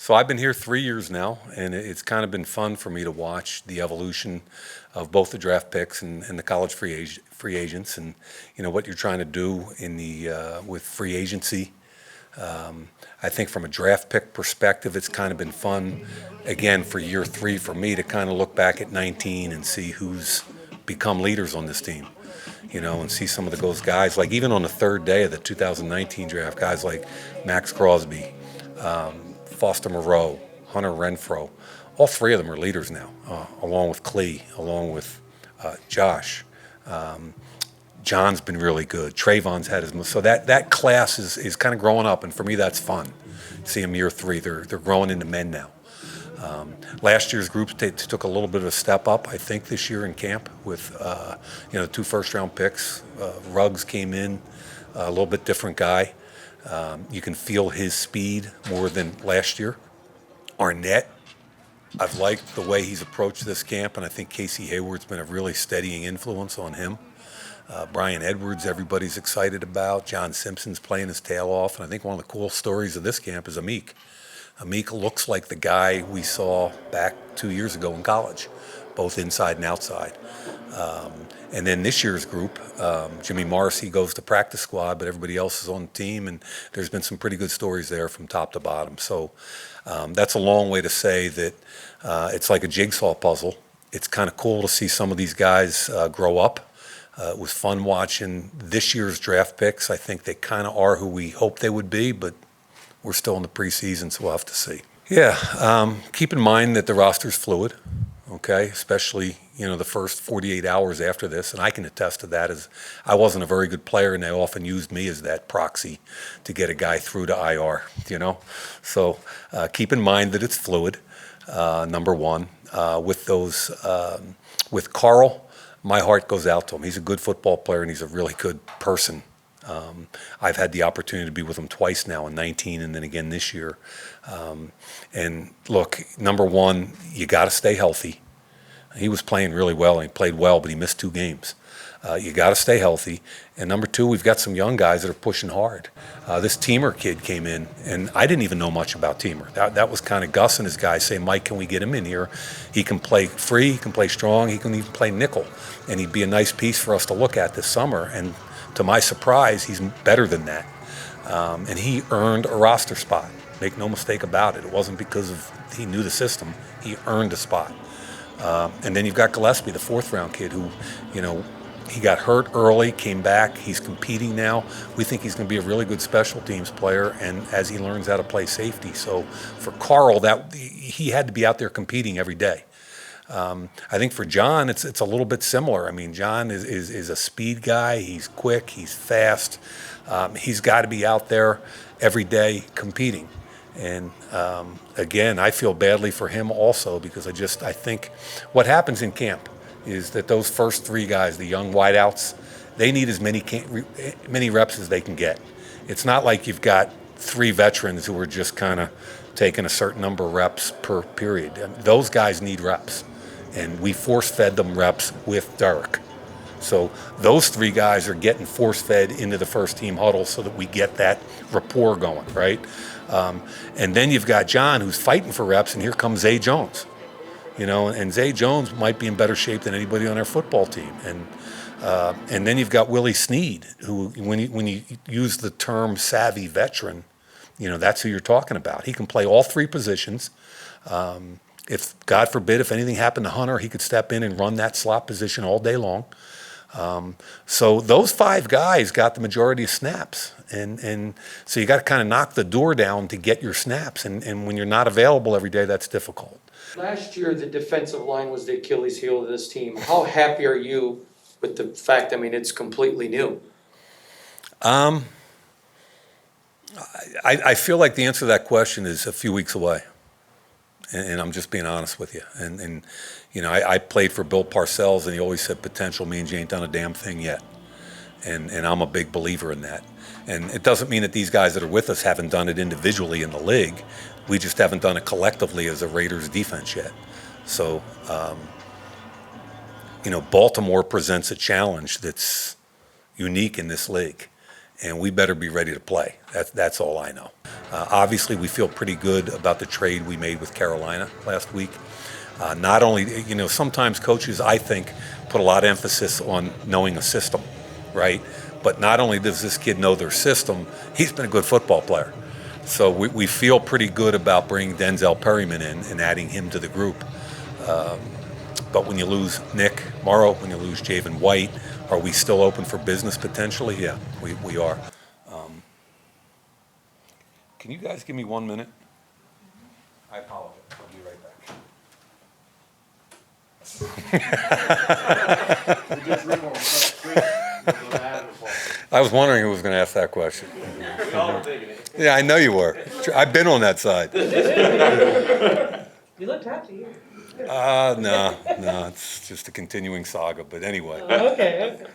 So I've been here 3 years now, and it's kind of been fun for me to watch the evolution of both the draft picks and the college free agents, and what you're trying to do in the with free agency. I think from a draft pick perspective, it's kind of been fun, again, for year three for me to kind of look back at 19 and see who's become leaders on this team, and see some of those guys, like even on the third day of the 2019 draft, guys like Max Crosby, Foster Moreau, Hunter Renfro. All three of them are leaders now, along with Klee, along with Josh. John's been really good. Trayvon's had his so that class is kind of growing up, and for me that's fun. See them year three; they're growing into men now. Last year's group took a little bit of a step up, I think, this year in camp with two first-round picks. Ruggs came in, a little bit different guy. You can feel his speed more than last year. Arnett, I've liked the way he's approached this camp, and I think Casey Hayward's been a really steadying influence on him. Brian Edwards, everybody's excited about. John Simpson's playing his tail off, and I think one of the cool stories of this camp is Amik. Amik looks like the guy we saw back 2 years ago in college, both inside and outside. And then this year's group, Jimmy Morrissey goes to practice squad, but everybody else is on the team, and there's been some pretty good stories there from top to bottom. So that's a long way to say that it's like a jigsaw puzzle. It's kind of cool to see some of these guys grow up. It was fun watching this year's draft picks. I think they kind of are who we hoped they would be, but we're still in the preseason, so we'll have to see. Yeah, keep in mind that the roster's fluid, okay, especially, the first 48 hours after this, and I can attest to that, as I wasn't a very good player, and they often used me as that proxy to get a guy through to IR, So keep in mind that it's fluid, number one. With Carl, my heart goes out to him. He's a good football player, and he's a really good person. I've had the opportunity to be with him twice now in 19 and then again this year. And look, number one, you got to stay healthy. He was playing really well, and he played well, but he missed 2 games. You got to stay healthy. And number two, we've got some young guys that are pushing hard. This Teamer kid came in, and I didn't even know much about Teamer. That was kind of Gus and his guys saying, Mike, can we get him in here? He can play free, he can play strong, he can even play nickel. And he'd be a nice piece for us to look at this summer. And to my surprise, he's better than that. And he earned a roster spot. Make no mistake about it. It wasn't because he knew the system. He earned a spot. And then you've got Gillespie, the 4th-round kid, who, he got hurt early, came back. He's competing now. We think he's going to be a really good special teams player, and as he learns how to play safety. So for Carl, he had to be out there competing every day. I think for John, it's a little bit similar. I mean, John is a speed guy. He's quick. He's fast. He's got to be out there every day competing. And again, I feel badly for him also, because I think what happens in camp is that those first 3 guys, the young wideouts, they need as many reps as they can get. It's not like you've got 3 veterans who are just kind of taking a certain number of reps per period. Those guys need reps, and we force-fed them reps with Derek. So those 3 guys are getting force-fed into the first-team huddle so that we get that rapport going, right? And then you've got John, who's fighting for reps, and here comes Zay Jones. And Zay Jones might be in better shape than anybody on our football team. And then you've got Willie Snead, who, when you use the term savvy veteran, that's who you're talking about. He can play all 3 positions. If, God forbid, if anything happened to Hunter, he could step in and run that slot position all day long. So those 5 guys got the majority of snaps. And so you got to kind of knock the door down to get your snaps. And when you're not available every day, that's difficult. Last year, the defensive line was the Achilles heel of this team. How happy are you with the fact, it's completely new? I feel like the answer to that question is a few weeks away. And I'm just being honest with you. And I played for Bill Parcells, and he always said potential means you ain't done a damn thing yet. And I'm a big believer in that. And it doesn't mean that these guys that are with us haven't done it individually in the league. We just haven't done it collectively as a Raiders defense yet. So, Baltimore presents a challenge that's unique in this league. and we better be ready to play. That's all I know. Obviously, we feel pretty good about the trade we made with Carolina last week. Not only, sometimes coaches, I think, put a lot of emphasis on knowing a system, right? But not only does this kid know their system, he's been a good football player. So we feel pretty good about bringing Denzel Perryman in and adding him to the group. But when you lose Nick Morrow, when you lose Javen White, are we still open for business potentially? Yeah, we are. Can you guys give me 1 minute? I apologize. I'll be right back. I was wondering who was going to ask that question. Yeah, I know you were. I've been on that side. You looked happy. No, it's just a continuing saga. But anyway, Okay.